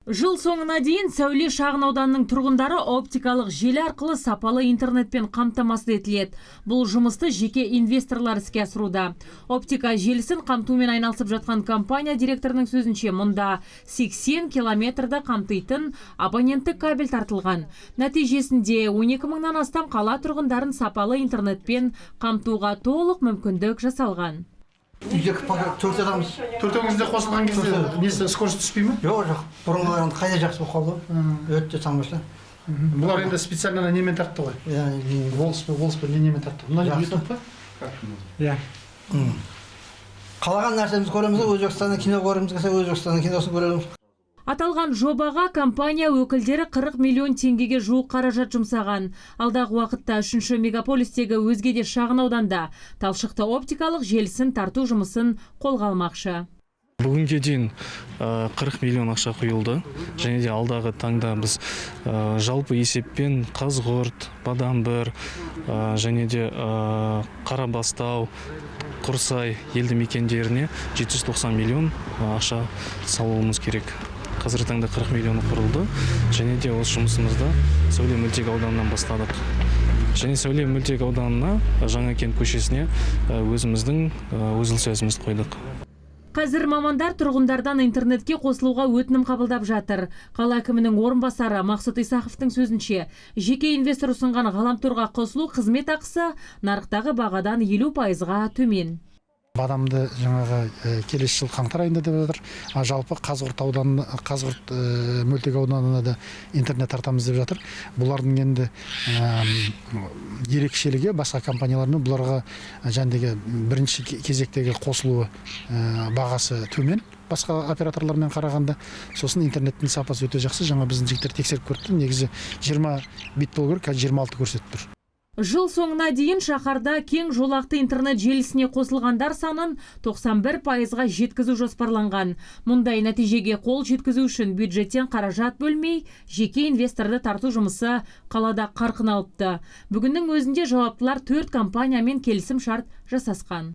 Жыл соңына дейін Сәуле шағын ауданының тұрғындары оптикалық желі арқылы сапалы интернетпен қамтамасыз етіледі. Бұл жұмысты жеке инвесторлар іске асыруда. Оптика желісін қамтумен айналысып жатқан компания директорының сөзінше, мұнда 80 километрді қамтитын абоненттік кабель тартылған. Нәтижесінде 12 мыңнан астам қала тұрғындарын сапалы интернетпен қамтуға толық мүмкіндік жасалған. Төрт адамыз. Төртеуіңізде қосылған кезде несі скорость түспей ме? Жоқ. Бұрынғыдан қайда жақсы болып қалды. Өте тамаша. Бұлар енді специально немен тартты ғой. Волспен немен тартты. Мына YouTube па? Иә. Қалаған нәрсеміз көреміз, Өзбекстанның кино көреміз, Өзбекстанның киносын көреміз. Аталған жобаға компания өкілдері 40 миллион теңгеге жуық қаражат жұмсаған. Алдағы уақытта 3-ші мегаполистегі өзге де шағын ауданда талшықты оптикалық желісін тарту жұмысын қолға алмақшы. Бүгінге дейін 40 миллион ақша құйылды. Және де алдағы таңда біз жалпы есеппен Қазғұрт, Бадамбір, және де Қарабастау, Құрсай елді мекендеріне 790 миллион ақша салуымыз керек. Қазіргі таңда 40 миллионы құрылды. Және де осы жұмысымызды Сәуле мөлтек ауданынан бастадық. Және Сәуле мөлтек ауданына Жаңакент көшесіне өзіміздің өзіл сөзімізді қойдық. Қазір мамандар тұрғындардан интернетке қосылуға өтінім қабылдап жатыр. Қала әкімінің орынбасары Мақсұт Исақовтың сөзінше, жеке инвестор ұсынған ғаламторға қосылу қызмет ақысы нарықтағы бағадан 50%-ға төмен. Бадамды жаңағы келесі жыл қаңтар айында деп жатыр. Жалпы Қазғұрт мөлтек ауданына да интернет тартамыз деп жатыр. Бұлардың енді ерекшелігі басқа компаниялармен бұларға жәндегі бірінші кезектегі қосылуы бағасы төмен. Басқа операторлармен қарағанда, сосын интернеттің сапасы өте жақсы. Жаңа біздің жігіттер тексеріп көрді. Негізі 20 бит болу керек, қазір 26 көрсетіп тұр. Жыл соңына дейін шаһарда кең жолақты интернет желісіне қосылғандар санын 91%-ға жеткізу жоспарланған. Мұндай нәтижеге қол жеткізу үшін бюджеттен қаражат бөлмей, жеке инвесторды тарту жұмысы қалада қарқын алыпты. Бүгіннің өзінде жауаптылар 4 компаниямен келісім шарт жасасқан.